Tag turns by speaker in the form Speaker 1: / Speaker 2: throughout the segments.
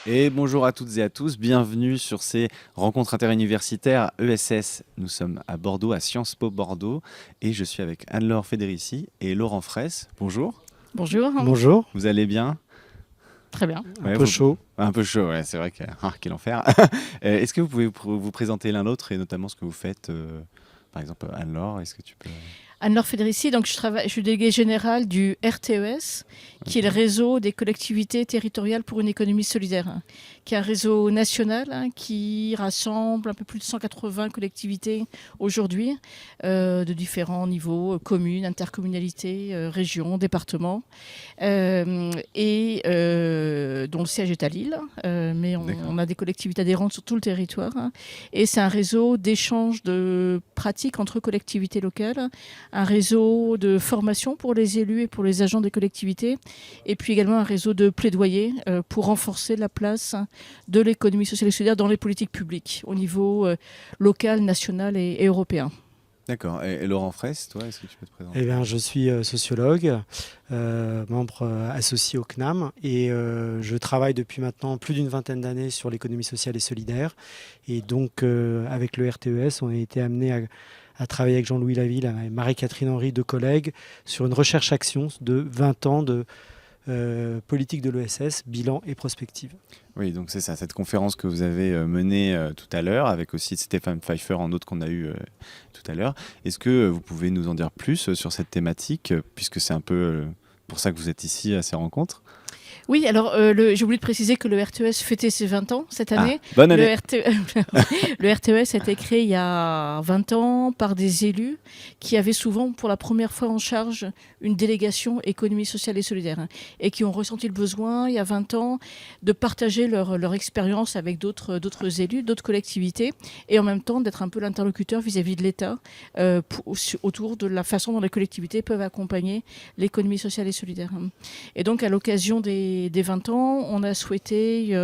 Speaker 1: Et bonjour à toutes et à tous, bienvenue sur ces rencontres interuniversitaires ESS. Nous sommes à Bordeaux, à Sciences Po Bordeaux, et je suis avec Anne-Laure Fédérici et Laurent Fraisse. Bonjour,
Speaker 2: Bonjour,
Speaker 3: Bonjour,
Speaker 1: vous allez bien?
Speaker 2: très bien.
Speaker 3: un
Speaker 1: Ouais,
Speaker 3: peu chaud.
Speaker 1: un peu chaud, ouais, c'est vrai que quel enfer. Est-ce que vous pouvez vous présenter l'un l'autre et notamment ce que vous faites, par exemple Anne-Laure, est-ce que tu peux...
Speaker 2: Anne-Laure Fédérici, donc je suis déléguée générale du RTES, qui est le
Speaker 1: Ok.
Speaker 2: réseau des collectivités territoriales pour une économie solidaire, qui est un réseau national qui rassemble un peu plus de 180 collectivités aujourd'hui, de différents niveaux, communes, intercommunalités, régions, départements, dont le siège est à Lille, mais
Speaker 1: D'accord.
Speaker 2: on a des collectivités adhérentes sur tout le territoire. Et c'est un réseau d'échange de pratiques entre collectivités locales, un réseau de formation pour les élus et pour les agents des collectivités, et puis également un réseau de plaidoyer pour renforcer la place de l'économie sociale et solidaire dans les politiques publiques au niveau local, national et européen.
Speaker 1: D'accord. Et Laurent Fraisse, toi, est-ce que tu peux te
Speaker 3: Eh
Speaker 1: présenter?
Speaker 3: bien, je suis sociologue, membre associé au CNAM, et je travaille depuis maintenant plus d'une vingtaine d'années sur l'économie sociale et solidaire. Et donc, avec le RTES, on a été amené à travailler avec Jean-Louis Laville et Marie-Catherine Henry, deux collègues, sur une recherche-action de 20 ans de politique de l'ESS, bilan et prospective.
Speaker 1: Oui, donc c'est ça, cette conférence que vous avez menée tout à l'heure, avec aussi Stéphane Pfeiffer en autre qu'on a eu tout à l'heure. Est-ce que vous pouvez nous en dire plus sur cette thématique, puisque c'est un peu pour ça que vous êtes ici à ces rencontres?
Speaker 2: Oui, alors j'ai oublié de préciser que le RTES fêtait ses 20 ans cette
Speaker 1: Ah,
Speaker 2: année.
Speaker 1: bonne année!
Speaker 2: Le, RT... le RTES a été créé il y a 20 ans par des élus qui avaient souvent pour la première fois en charge une délégation économie sociale et solidaire et qui ont ressenti le besoin il y a 20 ans de partager leur expérience avec d'autres élus, d'autres collectivités et en même temps d'être un peu l'interlocuteur vis-à-vis de l'État autour de la façon dont les collectivités peuvent accompagner l'économie sociale et solidaire. Et donc, à l'occasion des 20 ans, on a souhaité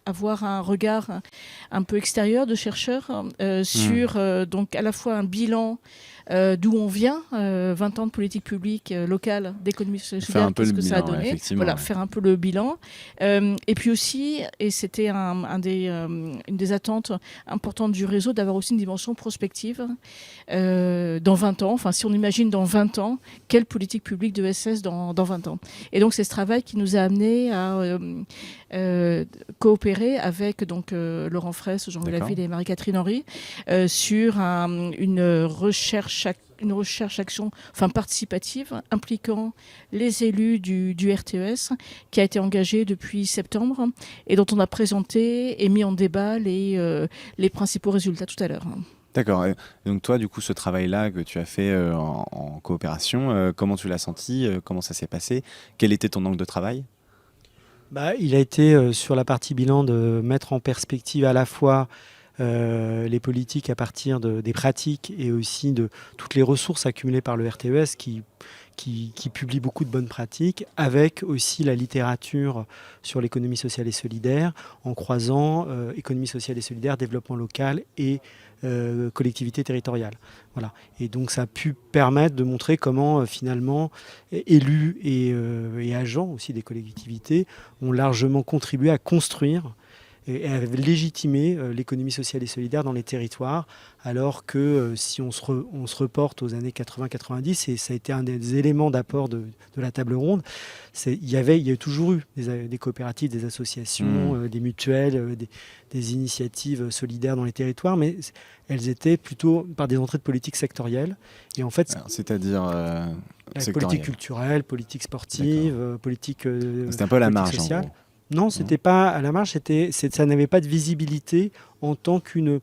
Speaker 2: avoir un regard un peu extérieur de chercheurs
Speaker 1: Hmm.
Speaker 2: sur donc à la fois un bilan d'où on vient, 20 ans de politique publique locale, d'économie sociale et
Speaker 1: Faire un
Speaker 2: solidaire,
Speaker 1: peu le
Speaker 2: qu'est-ce que ça a
Speaker 1: bilan, ouais,
Speaker 2: donné,
Speaker 1: effectivement.
Speaker 2: voilà,
Speaker 1: Ouais.
Speaker 2: faire un peu le bilan. Et puis aussi, et c'était une des attentes importantes du réseau, d'avoir aussi une dimension prospective dans 20 ans, enfin si on imagine dans 20 ans, quelle politique publique de SS dans 20 ans. Et donc c'est ce travail qui nous a amené à coopérer avec donc, Laurent Fraisse, Jean-Louis
Speaker 1: D'accord.
Speaker 2: Laville et Marie-Catherine Henry sur une recherche-action enfin, participative impliquant les élus du RTES qui a été engagée depuis septembre et dont on a présenté et mis en débat les principaux résultats tout à l'heure.
Speaker 1: D'accord. Et donc toi, du coup, ce travail-là que tu as fait en coopération, comment tu l'as senti? Comment ça s'est passé? Quel était ton angle de travail?
Speaker 3: Bah, il a été sur la partie bilan de mettre en perspective à la fois les politiques à partir des pratiques et aussi de toutes les ressources accumulées par le RTES qui publie beaucoup de bonnes pratiques, avec aussi la littérature sur l'économie sociale et solidaire, en croisant économie sociale et solidaire, développement local et collectivité territoriale. Voilà. Et donc ça a pu permettre de montrer comment finalement élus et agents aussi des collectivités ont largement contribué à construire et à légitimer l'économie sociale et solidaire dans les territoires, alors que si on se reporte aux années 80-90, et ça a été un des éléments d'apport de la table ronde, il y a toujours eu des coopératives, des associations,
Speaker 1: Hmm.
Speaker 3: des mutuelles, des initiatives solidaires dans les territoires, mais elles étaient plutôt par des entrées de politique sectorielle. Et en fait,
Speaker 1: Alors, c'est-à-dire
Speaker 3: la politique
Speaker 1: sectoriel.
Speaker 3: culturelle, politique
Speaker 1: D'accord.
Speaker 3: sportive,
Speaker 1: C'était un peu à la
Speaker 3: politique
Speaker 1: marge, en
Speaker 3: sociale.
Speaker 1: gros.
Speaker 3: Non,
Speaker 1: Non.
Speaker 3: c'était pas à la marge, ça n'avait pas de visibilité en tant qu'une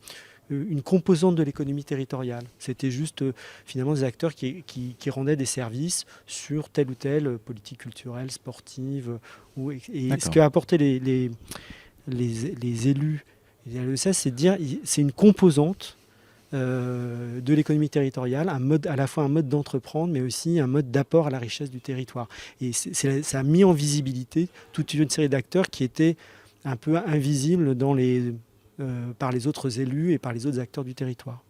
Speaker 3: composante de l'économie territoriale. C'était juste finalement des acteurs qui rendaient des services sur telle ou telle politique culturelle, sportive. Et ce
Speaker 1: D'accord.
Speaker 3: qu'a apporté les élus et l'ESS, c'est de dire c'est une composante de l'économie territoriale, à la fois un mode d'entreprendre, mais aussi un mode d'apport à la richesse du territoire. Et ça a mis en visibilité toute une série d'acteurs qui étaient un peu invisibles par les autres élus et par les autres acteurs du territoire.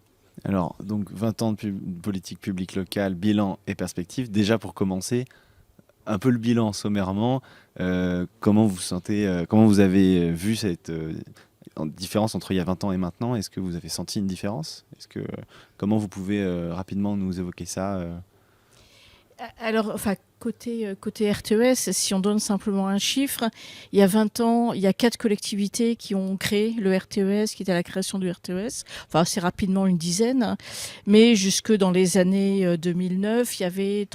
Speaker 1: Alors, donc 20 ans de politique publique locale, bilan et perspective. Déjà pour commencer, un peu le bilan sommairement. Comment vous sentez, comment vous avez vu cette différence entre il y a 20 ans et maintenant? Est-ce que vous avez senti une différence? Comment vous pouvez rapidement nous évoquer ça?
Speaker 2: Alors, enfin, côté RTS, si on donne simplement un chiffre, il y a 20 ans, il y a 4 collectivités qui ont créé le RTES, qui était à la création du RTES. Enfin, assez rapidement, une dizaine. Mais jusque dans les années 2009, il y avait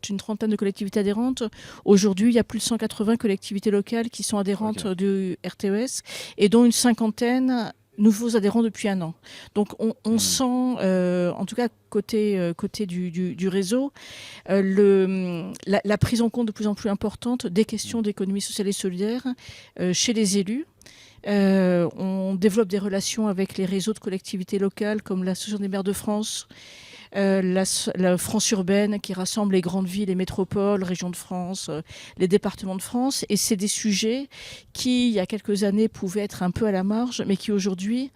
Speaker 2: une trentaine de collectivités adhérentes. Aujourd'hui, il y a plus de 180 collectivités locales qui sont adhérentes du RTES et dont une cinquantaine nouveaux adhérents depuis un an. Donc on sent, en tout cas côté du réseau, la prise en compte de plus en plus importante des questions d'économie sociale et solidaire chez les élus. On développe des relations avec les réseaux de collectivités locales comme l'Association des maires de France, la France urbaine qui rassemble les grandes villes, les métropoles, régions de France, les départements de France. Et c'est des sujets qui, il y a quelques années, pouvaient être un peu à la marge, mais qui aujourd'hui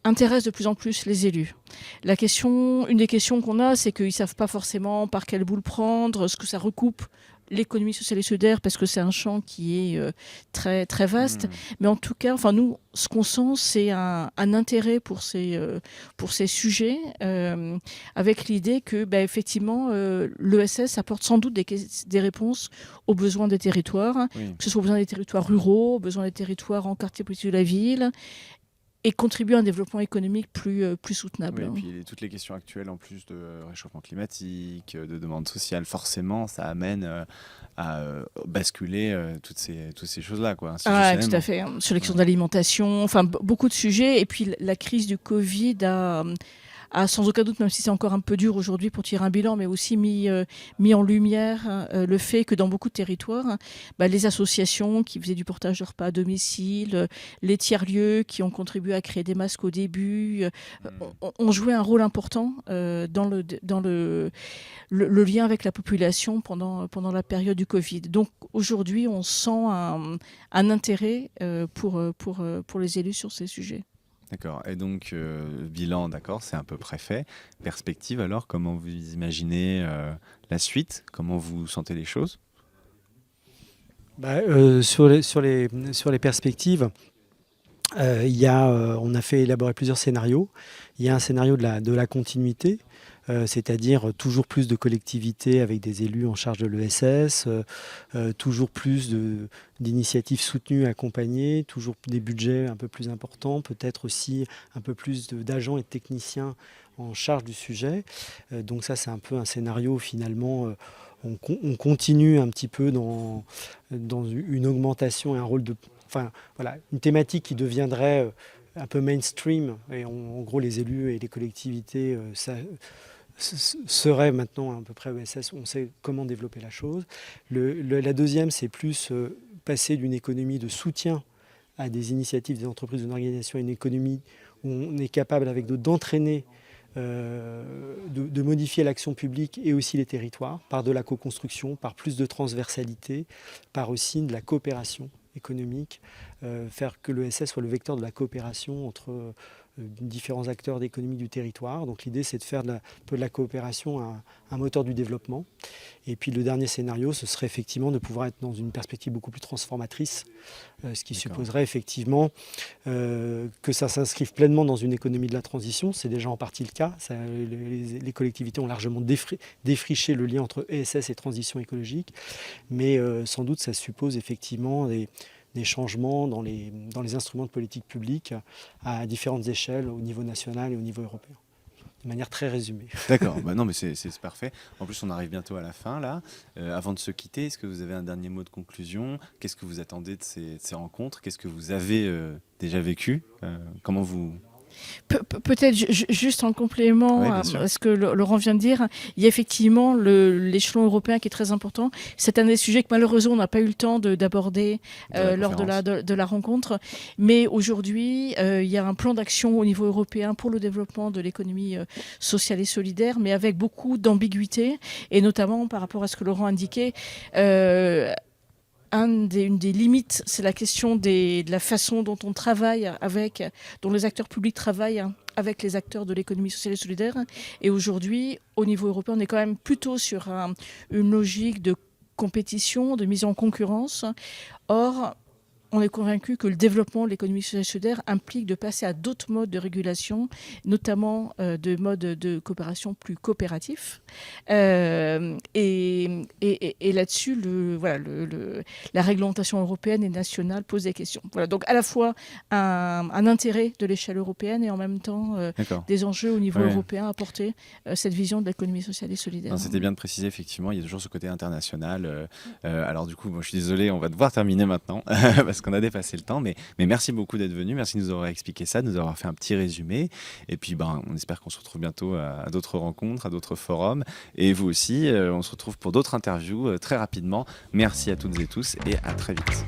Speaker 2: intéressent de plus en plus les élus. Une des questions qu'on a, c'est qu'ils ne savent pas forcément par quelle boule prendre, ce que ça recoupe l'économie sociale et solidaire, parce que c'est un champ qui est très, très vaste. Mais en tout cas, enfin, nous, ce qu'on sent, c'est un intérêt pour ces sujets, avec l'idée que, effectivement, l'ESS apporte sans doute des réponses aux besoins des territoires, que ce soit aux besoins des territoires ruraux, aux besoins des territoires en quartier politique de la ville, et contribuer à un développement économique plus soutenable.
Speaker 1: Oui, et puis toutes les questions actuelles, en plus de réchauffement climatique, de demande sociale, forcément, ça amène à basculer toutes ces choses-là, quoi.
Speaker 2: Tout à fait. Sur les questions d'alimentation, enfin, beaucoup de sujets. Et puis, la crise du Covid a sans aucun doute, même si c'est encore un peu dur aujourd'hui pour tirer un bilan, mais aussi mis en lumière le fait que dans beaucoup de territoires, les associations qui faisaient du portage de repas à domicile, les tiers-lieux qui ont contribué à créer des masques au début, ont joué un rôle important dans le lien avec la population pendant la période du Covid. Donc aujourd'hui, on sent un intérêt pour les élus sur ces sujets.
Speaker 1: D'accord. Et donc, bilan, d'accord, c'est à peu près fait. Perspective, alors, comment vous imaginez la suite? Comment vous sentez les choses?
Speaker 3: Sur les perspectives, on a fait élaborer plusieurs scénarios. Il y a un scénario de la continuité, c'est-à-dire toujours plus de collectivités avec des élus en charge de l'ESS, toujours plus d'initiatives soutenues, accompagnées, toujours des budgets un peu plus importants, peut-être aussi un peu plus d'agents et de techniciens en charge du sujet. Donc ça, c'est un peu un scénario finalement. On continue un petit peu dans une augmentation et un rôle une thématique qui deviendrait un peu mainstream. Et en gros, les élus et les collectivités serait maintenant à peu près ESS, on sait comment développer la chose. La deuxième, c'est plus passer d'une économie de soutien à des initiatives, des entreprises, d'une organisation, à une économie où on est capable avec d'autres d'entraîner, de modifier l'action publique et aussi les territoires par de la co-construction, par plus de transversalité, par aussi de la coopération économique, faire que l'ESS soit le vecteur de la coopération entre différents acteurs d'économie du territoire. Donc l'idée, c'est de faire un peu de la coopération un moteur du développement. Et puis le dernier scénario, ce serait effectivement de pouvoir être dans une perspective beaucoup plus transformatrice, ce qui supposerait effectivement que ça s'inscrive pleinement dans une économie de la transition. C'est déjà en partie le cas. Les collectivités ont largement défriché le lien entre ESS et transition écologique. Mais sans doute, ça suppose effectivement des changements dans les instruments de politique publique à différentes échelles, au niveau national et au niveau européen, de manière très résumée.
Speaker 1: D'accord, non mais c'est parfait. En plus, on arrive bientôt à la fin là. Avant de se quitter, est-ce que vous avez un dernier mot de conclusion? Qu'est-ce que vous attendez de ces rencontres? Qu'est-ce que vous avez déjà vécu? Comment vous...
Speaker 2: Peut-être juste en complément à ce que Laurent vient de dire, il y a effectivement l'échelon européen qui est très important. C'est un des sujets que malheureusement on n'a pas eu le temps d'aborder lors de la rencontre. Mais aujourd'hui, il y a un plan d'action au niveau européen pour le développement de l'économie sociale et solidaire, mais avec beaucoup d'ambiguïté, et notamment par rapport à ce que Laurent indiquait. Une des limites, c'est la question de la façon dont on travaille dont les acteurs publics travaillent avec les acteurs de l'économie sociale et solidaire. Et aujourd'hui, au niveau européen, on est quand même plutôt sur une logique de compétition, de mise en concurrence. Or, on est convaincu que le développement de l'économie sociale et solidaire implique de passer à d'autres modes de régulation, notamment de modes de coopération plus coopératifs. Et là-dessus, la réglementation européenne et nationale pose des questions. Voilà, donc à la fois un intérêt de l'échelle européenne et en même temps des enjeux au niveau européen à porter cette vision de l'économie sociale et solidaire.
Speaker 1: C'était bien de préciser, effectivement, il y a toujours ce côté international. Alors du coup, moi, je suis désolé, on va devoir terminer maintenant parce qu'on a dépassé le temps, mais merci beaucoup d'être venu, merci de nous avoir expliqué ça, de nous avoir fait un petit résumé, et puis on espère qu'on se retrouve bientôt à d'autres rencontres, à d'autres forums, et vous aussi, on se retrouve pour d'autres interviews très rapidement. Merci à toutes et tous, et à très vite.